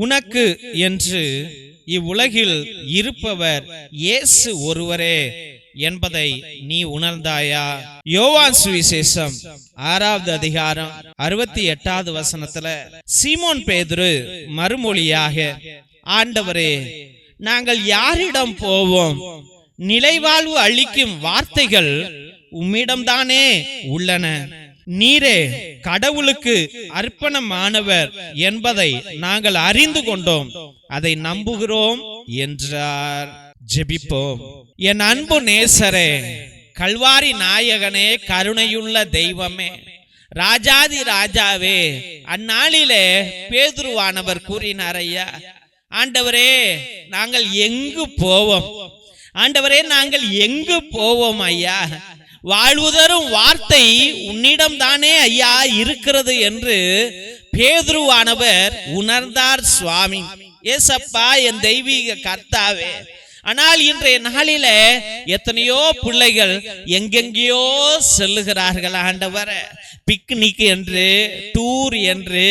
உனக்கு என்று இவ்வுலகில் இருப்பவர் இயேசு ஒருவரே என்பதை நீ உணர்ந்தாயா? யோவான் சுவிசேஷம் 6வது அதிகாரம் 68வது வசனத்துல சீமோன் பேதுரு மறுமொழியாக, ஆண்டவரே, நாங்கள் யாரிடம் போவோம்? நிலைவாழ்வு அளிக்கும் வார்த்தைகள் உம்மிடம்தானே உள்ளன. நீரே கடவுளுக்கு அர்ப்பணமானவர் என்பதை நாங்கள் அறிந்து கொண்டோம், அதை நம்புகிறோம் என்றார். ஜெபிப்போம். என் அன்பு நேசரே, கல்வாரி நாயகனே, கருணையுள்ள தெய்வமே, ராஜாதி ராஜாவே, அந்நாளிலே பேதுருவானவர் கூறினார், ஐயா, ஆண்டவரே, நாங்கள் எங்கு போவோம்? ஆண்டவரே, நாங்கள் எங்கு போவோம் ஐயா? வாழ்வுதரும் வார்த்தை உன்னிடம் தானே ஐயா இருக்கிறது என்று பேதுருவானவர் உணர்ந்தார். சுவாமி ஏசப்பா, என் தெய்வீக கர்த்தாவே, ஆனால் இன்றைய நாளில எத்தனையோ பிள்ளைகள் எங்கெங்கேயோ செல்லுகிறார்கள் ஆண்டவரே. பிக்னிக் என்று, டூர் என்று,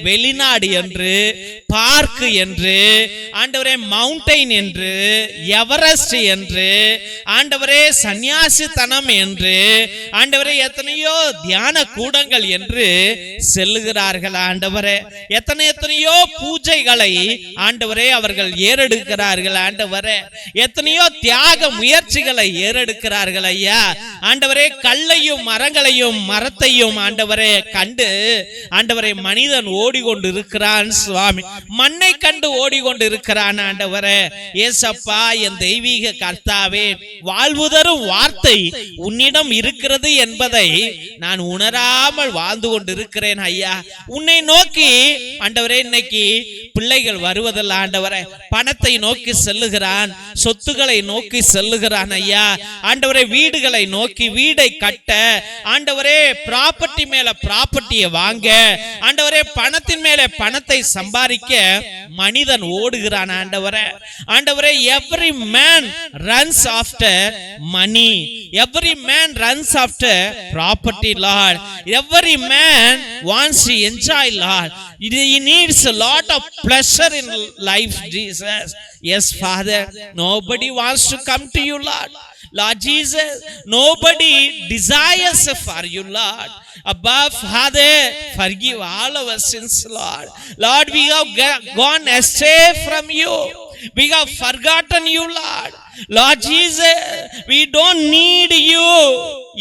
வெளிநாடு என்று, பார்க் என்று, ஆண்டவரே மவுண்டைன் என்று, எவரெஸ்ட் என்று, ஆண்டவரே சன்னியாசித்தனம் என்று, ஆண்டவரே எத்தனையோ தியான கூடங்கள் என்று செல்லுகிறார்கள் ஆண்டவரே. எத்தனையோ பூஜைகளை ஆண்டவரே அவர்கள் ஏறெடுக்கிறார்கள் ஆண்டவரே. எத்தனையோ தியாக முயற்சிகளை ஏறெடுக்கிறார்கள் ஐயா. ஆண்டவரே, கல்லையும் மரங்களையும் மரத்தையும் ஆண்டவரே கண்டு ஆண்டவரே மனிதன் ஓடிக்கொண்டு இருக்கிறான். சுவாமி, மண்ணை கண்டு ஓடிக்கொண்டு இருக்கிறான் ஆண்டவரே. ஏசப்பா, என் தெய்வீக கர்த்தாவே, வாழ்வுதரும் வார்த்தை உன்னிடம் இருக்கிறது என்பதை நான் உணராமல் வாழ்ந்து கொண்டு இருக்கிறேன் ஐயா. உன்னை நோக்கி ஆண்டவரே இன்னைக்கு பிள்ளைகள் வருவதில்லை ஆண்டவரே. பணத்தை நோக்கி செல்லுகிறான், சொத்துக்களை நோக்கி செல்லுகிறான் ஐயா. ஆண்டவரே, வீடுகளை நோக்கி வீடை கட்ட, ஆண்டவரே ப்ராப்பர்ட்டி மேல ப்ராப்பர்ட்டியை வாங்க, ஆண்டவரே பணத்தின் மேல பணத்தை சம்பாதிக்க மனிதன் ஓடுகிறான் ஆண்டவரே. ஆண்டவரே, every man runs after money, every man runs after property lord, every man wants to enjoy lord. He needs a lot of pleasure in life, Jesus. Yes, Father, nobody wants to come to you, Lord. Lord Jesus, nobody desires for you, Lord. Above, Father, forgive all our sins, Lord. Lord, we have gone astray from you. We have forgotten you, Lord. Lord Jesus, we don't need you.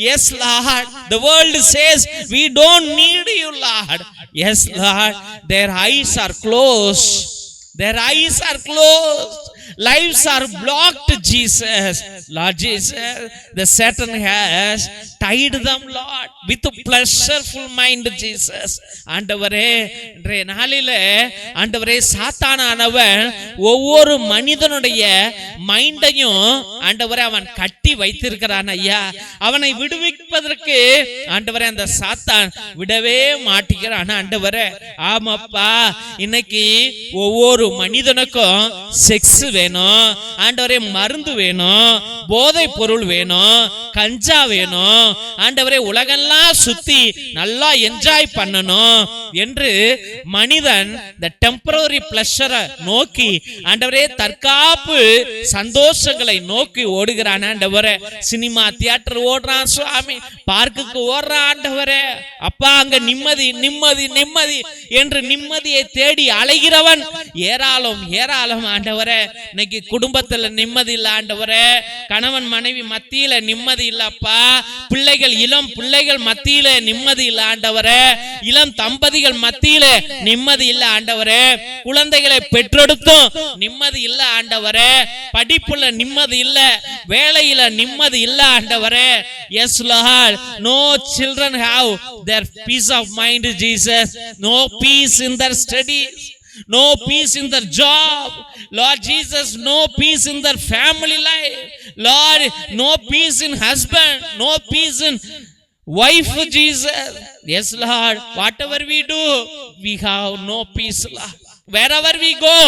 Yes, Lord. The world says we don't need you, Lord. Yes, Lord. Their eyes are closed. Their eyes are closed. Lives are blocked, Jesus. Lord Jesus, the Satan has tied them, Lord, with a pleasureful mind, Jesus. ஆண்டவரே, இன்றைய நாளிலே ஆண்டவரே சாத்தானானவன் ஒவ்வொரு மனிதனுடைய மைண்டையும் ஆண்டவரே அவன் கட்டி வைத்திருக்கிறான் ஐயா. அவனை விடுவிப்பதற்கு ஆண்டவரே அந்த சாத்தான் விடவே மாட்டேங்கிறான் ஆண்டவரே. ஆமாப்பா, இன்னைக்கு ஒவ்வொரு மனிதனுக்கும் செக்ஸ் வேணும் ஆண்டவரே, மருந்து வேணும், போதை பொருள் வேணும், கஞ்சா வேணும் ஆண்டவரே, உலகெல்லாம் சுத்தி நல்லா என்ஜாய் பண்ணணும் என்று மனிதன் இந்த டெம்பரரி பிளஷரை நோக்கி ஆண்டவரே தற்காப்பு சந்தோஷங்களை நோக்கி ஓடுகிறான் ஆண்டவரே. சினிமா தியேட்டர் ஓடுறான் சுவாமி, பார்க்குக்கு ஓடுறான் ஆண்டவரே. அப்பா, அங்க நிம்மதி நிம்மதி நிம்மதி என்று நிம்மதியை தேடி அலைகிறவன் ஏராளம் ஏராளம் ஆண்டவரே. இன்னைக்கு குடும்பத்துல நிம்மதி இல்ல ஆண்டவரே, கணவன் மனைவி மத்தியில நிம்மதி இல்லப்பா, பிள்ளைகள் இளம் பிள்ளைகள் மத்தியில நிம்மதி இல்ல ஆண்டவரே, இளம் தம்பதிகள் மத்தியில நிம்மதி இல்ல ஆண்டவரே, குழந்தைகளை பெற்றெடுத்தும் நிம்மதி இல்ல ஆண்டவரே, படிப்புல நிம்மதி இல்ல, வேலையில நிம்மதி இல்ல ஆண்டவரே. Yes, Lord, no children have their peace of mind, Jesus. No peace in their studies, no peace in their job, Lord Jesus. No peace in their family life, Lord. No peace in husband, no peace in wife, Jesus. Yes, Lord, whatever we do, we have no peace, Lord. Wherever we go,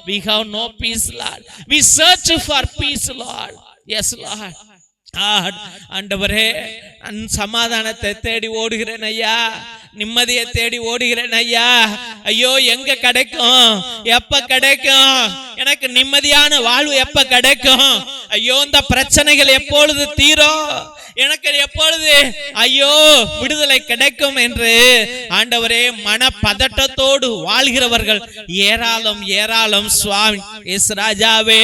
we have no peace, Lord. We search for peace, Lord. Yes, Lord. ஆண்டவரே, சமாதானத்தை தேடி ஓடுகிறேன் ஐயா. நிம்மதியை தேடி ஓடுகிறேன் ஐயா. ஐயோ எங்க கிடைக்கும், எப்ப கிடைக்கும், எனக்கு நிம்மதியான வாழ்வு எப்ப கிடைக்கும், ஐயோ இந்த பிரச்சனைகள் எப்பொழுது தீரும், எனக்கு எப்பொழுது ஐயோ விடுதலை கிடைக்கும் என்று ஆண்டவரே மன பதட்டத்தோடு வாழ்கிறவர்கள் ஏராளம் ஏராளம். சுவாமி ராஜாவே,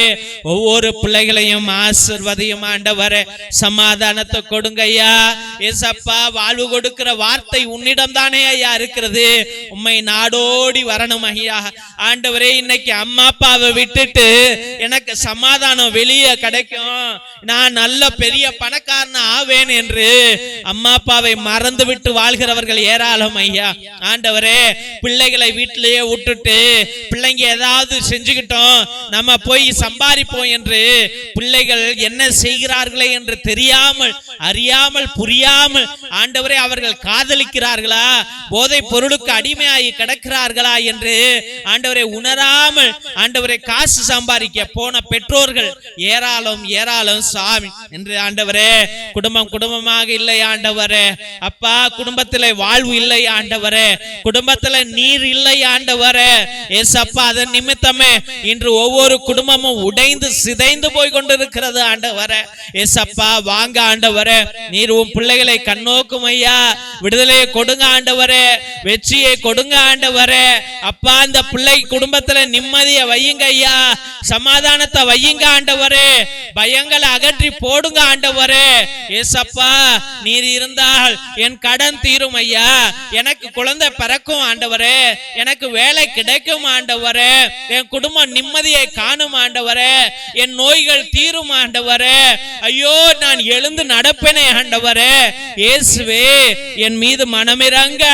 ஒவ்வொரு பிள்ளைகளையும் ஆசீர்வதியும் ஆண்டவரே, சமாதானத்தை கொடுங்க ஐயா. ஏசப்பா, வாழ்வு கொடுக்கிற வார்த்தை உன்னிடம் தானே ஐயா இருக்கிறது. உம்மை நாடோடி வரணும் ஐயா. ஆண்டவரே, இன்னைக்கு அம்மா அப்பாவை விட்டுட்டு எனக்கு சமாதானம் வெளியே கிடைக்கும், நான் நல்ல பெரிய பணக்காரனா ஆவேன் என்று அம்மா அப்பாவை மறந்து விட்டு வாழ்கிறவர்கள் ஏராளம் ஐயா. ஆண்டவரே, பிள்ளைகளை வீட்டிலேயே விட்டுட்டு பிள்ளைங்க ஏதாவது செஞ்சுக்கிட்டோம் நம்ம போய் சம்பாதிப்போம் என்று பிள்ளைகள் என்ன செய்கிறார்களே என்று தெரியாமல் அறியாமல் புரியாமல் ஆண்டவரே அவர்கள் காதலிக்கிறார்களா, போதை பொருளுக்கு அடிமையாகி கிடக்கிறார்களா என்று ஆண்டவரை உணராமல் ஆண்டவரை காசு சம்பாதிக்க போன பெற்றோர்கள் ஏராளம் ஏராளம் சாமி என்று. ஆண்டவரே, குடும்பம் குடும்பமாக இல்லை ஆண்டவரே. அப்பா, குடும்பத்திலே வாழ்வு இல்லை ஆண்டவரே, குடும்பத்திலே நீர் இல்லை ஆண்டவரே. ஏசப்பா, அதன் நிமித்தமே இன்று ஒவ்வொரு குடும்பமும் உடைந்து சிதைந்து போய் கொண்டிருக்கிறது ஆண்டவரே. ஏசப்பா, வாங்க ஆண்டவரே, நீர் உன் பிள்ளைகளை கண்ணோக்கும் ஐயா. விடுதலையை கொடுங்க ஆண்டவரே, வெற்றியை கொடுங்க ஆண்டவரே. அப்பா, இந்த பிள்ளை குடும்பத்துல நிம்மதியை வையுங்க ஐயா, சமாதானத்தை வையுங்க ஆண்டவரே, பயங்களை அகற்றி போடுங்க ஆண்டவரே. ஏசப்பா, நீர் இருந்தால் என் கடன் தீரும் ஐயா, எனக்கு குழந்தை பிறக்கும் ஆண்டவரே, எனக்கு வேலை கிடைக்கும் ஆண்டவரே, என் குடும்பம் நிம்மதியை காணும் ஆண்டவரே, என் நோய்கள் தீரும் ஆண்டவரே. ஐயோ, நான் எழுந்து நடப்பேனே ஆண்டவரே. இயேசுவே, என் மீது மனமிறங்க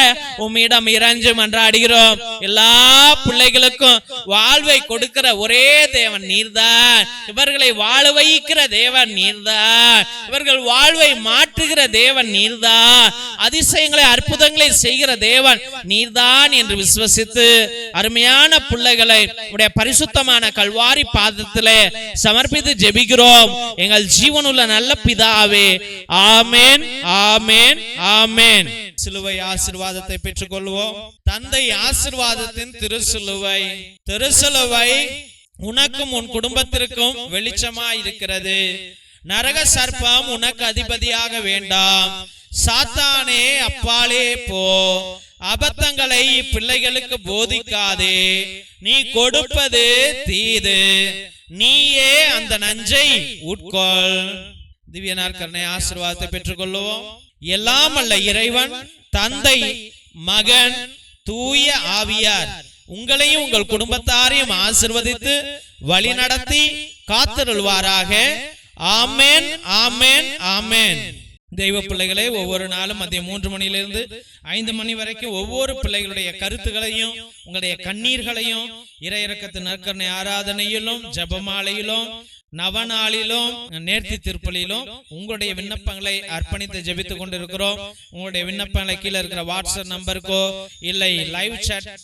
உம்மிடம் இறஞ்சு மன்றாடுகிறோம். எல்லா பிள்ளைகளுக்கும் வாழ்வை கொடுக்கிற ஒரே தேவன் நீர்தான். இவர்களை வாழ வைக்கிற தேவன் நீர்தான். இவர்கள் வாழ்வை மாற்றுகிற தேவன் நீர்தான். அதிசயங்களை அற்புதங்களை செய்கிற தேவன் நீர்தான் என்று விசுவசித்து அருமையான பிள்ளைகளை உடைய பரிசுத்தமான கல்வாரி பாதத்திலே சமர்ப்பித்து ஜெபிக்கிறோம். எங்கள் ஜீவனுள்ள நல்ல பிதாவே, ஆமேன், ஆமேன், ஆமேன். சிலுவை ஆசீர்வாதத்தை பெற்றுக் கொள்வோம். தந்தை ஆசீர்வாதத்தின் திருசிலுவை, திருசிலுவை உனக்கும் உன் குடும்பத்திற்கும் வெளிச்சமாய் இருக்கிறது. நரக சர்ப்பம் உனக்கு அதிபதியாக வேண்டாம். சாத்தானே, அப்பாலே போ. அபத்தங்களை பிள்ளைகளுக்கு போதிக்காதே. நீ கொடுப்பது தீது, நீயே அந்த நஞ்சை உட்கொள். திவ்ய நற்கருணை ஆசீர்வாதத்தை பெற்றுக் கொள்வோம். எல்லாம் அல்ல இறைவன், தந்தை, மகன், தூய ஆவியார் உங்களையும் உங்கள் குடும்பத்தாரையும் ஆசீர்வதித்து வழி நடத்தி காத்திருள்வாராக. ஆமேன், ஆமேன், ஆமேன். தெய்வ பிள்ளைகளே, ஒவ்வொரு நாளும் மதியம் 3 மணியிலிருந்து 5 மணி வரைக்கும் ஒவ்வொரு பிள்ளைகளுடைய கருத்துகளையும் உங்களுடைய கண்ணீர்களையும் இறை இரக்கத்தின் நற்கருணை ஆராதனையிலும் ஜெபமாலையிலும் நவநாளிலும் நேர்த்தி திருப்பலியிலும் உங்களுடைய விண்ணப்பங்களை அர்ப்பணித்து ஜெபித்துக் கொண்டிருக்கிறோம். உங்களுடைய விண்ணப்பங்களை கீழே இருக்கிற வாட்ஸ்அப் நம்பருக்கோ இல்லை லைவ்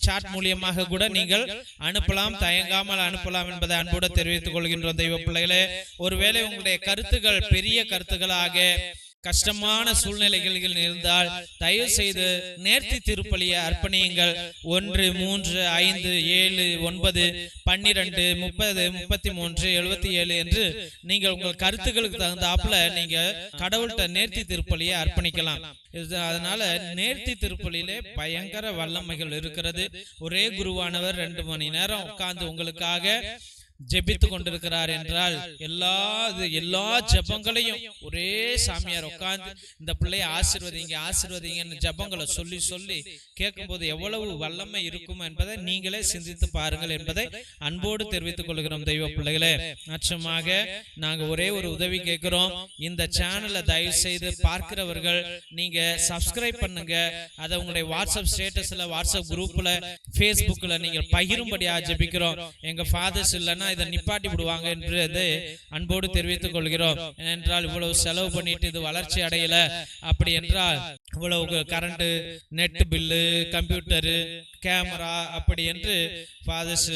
சாட் மூலியமாக கூட நீங்கள் அனுப்பலாம். தயங்காமல் அனுப்பலாம் என்பதை அன்போடு தெரிவித்துக் கொள்கின்றோம். தெய்வ பிள்ளைகளே, ஒருவேளை உங்களுடைய கருத்துக்கள் பெரிய கருத்துக்களாக கஷ்டமான சூழ்நிலைகளில் இருந்தால் தயவு செய்து நேர்த்தி திருப்பலியை அர்ப்பணியுங்கள். 1 3 5 7 9 12 30 33 77 என்று நீங்கள் உங்கள் கருத்துக்களுக்கு தகுந்தாப்புல நீங்க கடவுள்கிட்ட நேர்த்தி திருப்பலியை அர்ப்பணிக்கலாம். அதனால நேர்த்தி திருப்பலியிலே பயங்கர வல்லமைகள் இருக்கிறது. ஒரே குருவானவர் 2 மணி நேரம் உட்கார்ந்து உங்களுக்காக ஜெபித்து கொண்டிருக்கிறார் என்றால் எல்லா ஜெபங்களையும் ஒரே சாமியார் உட்கார்ந்து இந்த பிள்ளையை ஆசீர்வதிங்கன்னு ஜெபங்களை சொல்லி சொல்லி கேட்கும் போது எவ்வளவு வல்லமை இருக்கும் என்பதை நீங்களே சிந்தித்து பாருங்கள் என்பதை அன்போடு தெரிவித்துக் கொள்கிறோம். தெய்வ பிள்ளைகளே, நிச்சயமாக நாங்க ஒரே ஒரு உதவி கேட்கிறோம். இந்த சேனலை தயவு செய்து பார்க்கிறவர்கள் நீங்க சப்ஸ்கிரைப் பண்ணுங்க. அதை உங்களுடைய வாட்ஸ்அப் ஸ்டேட்டஸ்ல, வாட்ஸ்அப் குரூப்ல, பேஸ்புக்ல நீங்கள் பகிரும்படியா ஜெபிக்கிறோம். எங்க ஃபாதர்ஸ் இல்லைன்னா இதை நிப்பாட்டி விடுவாங்க என்று அன்போடு தெரிவித்துக் கொள்கிறோம். ஏனென்றால் இவ்வளவு செலவு பண்ணிட்டு இது வளர்ச்சி அடையல, அப்படி என்றால் இவ்வளவு current, net bill, computer, camera அப்படி என்று ஃபாதர்ஸ்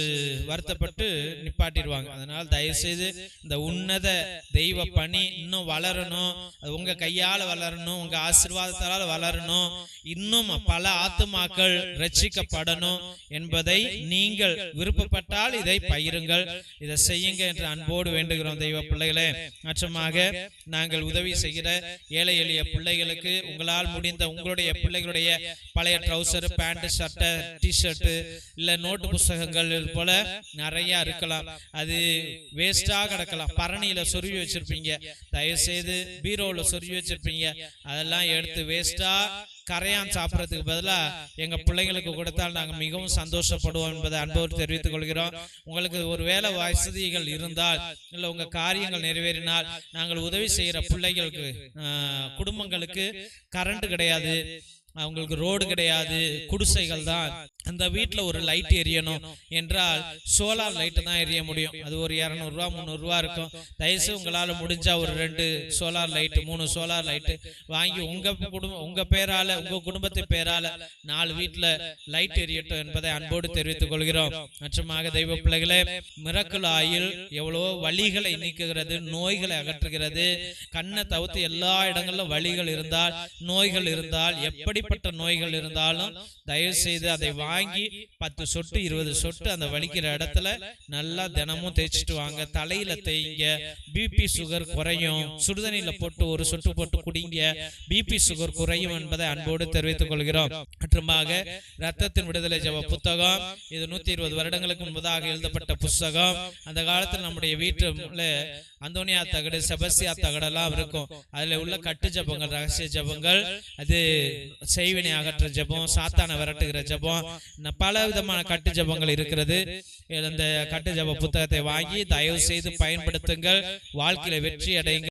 வருத்தப்பட்டு நிப்பாட்டிடுவாங்க. அதனால் தயவுசெய்து இந்த உன்னத தெய்வ பணி இன்னும் வளரணும், அது உங்க கையால் வளரணும், உங்க ஆசீர்வாதத்தால் வளரணும், இன்னும் பல ஆத்துமாக்கள் ரட்சிக்கப்படணும் என்பதை நீங்கள் விருப்பப்பட்டால் இதை பகிருங்கள், இதை செய்யுங்க என்று அன்போடு வேண்டுகிறோம் தெய்வ பிள்ளைகளே. மற்றமாக நாங்கள் உதவி செய்கிற ஏழை எளிய பிள்ளைகளுக்கு உங்களால் முடிந்த உங்களுடைய பிள்ளைகளுடைய பழைய ட்ரௌசர், பேண்ட், ஷர்ட்டை, டிஷர்ட்டு இல்ல நோட்டு புஸ்தகங்கள் இது போல நிறைய இருக்கலாம், அது வேஸ்டா கிடக்கலாம், பரணியில சொருவி வச்சிருப்பீங்க, தயவு செய்து பீரோல சொருவி வச்சிருப்பீங்க, அதெல்லாம் எடுத்து வேஸ்டா கரையான் சாப்பிட்றதுக்கு பதிலா எங்க பிள்ளைங்களுக்கு கொடுத்தால் நாங்கள் மிகவும் சந்தோஷப்படுவோம் என்பதை அன்போடு தெரிவித்துக் கொள்கிறோம். உங்களுக்கு ஒரு வேலை வசதிகள் இருந்தால் இல்லை உங்க காரியங்கள் நிறைவேறினால் நாங்கள் உதவி செய்கிற பிள்ளைகளுக்கு குடும்பங்களுக்கு கரண்ட் கிடையாது, அவங்களுக்கு ரோடு கிடையாது, குடிசைகள் தான், அந்த வீட்டில் ஒரு லைட் எரியணும் என்றால் சோலார் லைட்டு தான் எரிய முடியும். அது ஒரு 200 ரூபா 300 ரூபா இருக்கும். தயவுசெய்து உங்களால் முடிஞ்சா ஒரு 2 சோலார் லைட்டு 3 சோலார் லைட்டு வாங்கி உங்க பேரால உங்க குடும்பத்தை பேரால 4 வீட்டில் லைட் எரியட்டும் என்பதை அன்போடு தெரிவித்துக் கொள்கிறோம். மற்றமாக தெய்வ பிள்ளைகளே, மிரக்கல் ஆயில் எவ்வளோ வலிகளை நீக்குகிறது, நோய்களை அகற்றுகிறது. கண்ணை தவிர்த்து எல்லா இடங்களிலும் வலிகள் இருந்தால், நோய்கள் இருந்தால், எப்படிப்பட்ட நோய்கள் இருந்தாலும் தயவு செய்து அதை வாங்கி 10 சொட்டு 20 சொட்டு அந்த வலிக்கிற இடத்துல நல்லா தினமும் தேய்ச்சிட்டு வாங்க. தலையில தேய்ங்க, பிபி சுகர் குறையும். சுடுதண்ணில போட்டு ஒரு சொட்டு போட்டு குடிங்க, பிபி சுகர் குறையும் என்பதை அன்போடு தெரிவித்துக் கொள்கிறோம். மற்றுமாக ரத்தத்தின் விடுதலை ஜெப புத்தகம், இது 120 வருடங்களுக்கு முன்பதாக எழுதப்பட்ட புத்தகம். அந்த காலத்தில் நம்முடைய வீட்டுல அந்தோனியா தகடு, செபஸ்தியா தகடெல்லாம் இருக்கும். அதுல உள்ள கட்டு ஜபங்கள், ரகசிய ஜபங்கள், அது செய்வினை அகற்ற ஜபம், சாத்தான விரட்டுகிற ஜபம், பல விதமான கட்டு ஜபங்கள் இருக்கிறது. இந்த கட்டு ஜப புத்தகத்தை வாங்கி தயவு செய்து பயன்படுத்துங்கள், வாழ்க்கையில வெற்றி அடையுங்கள்.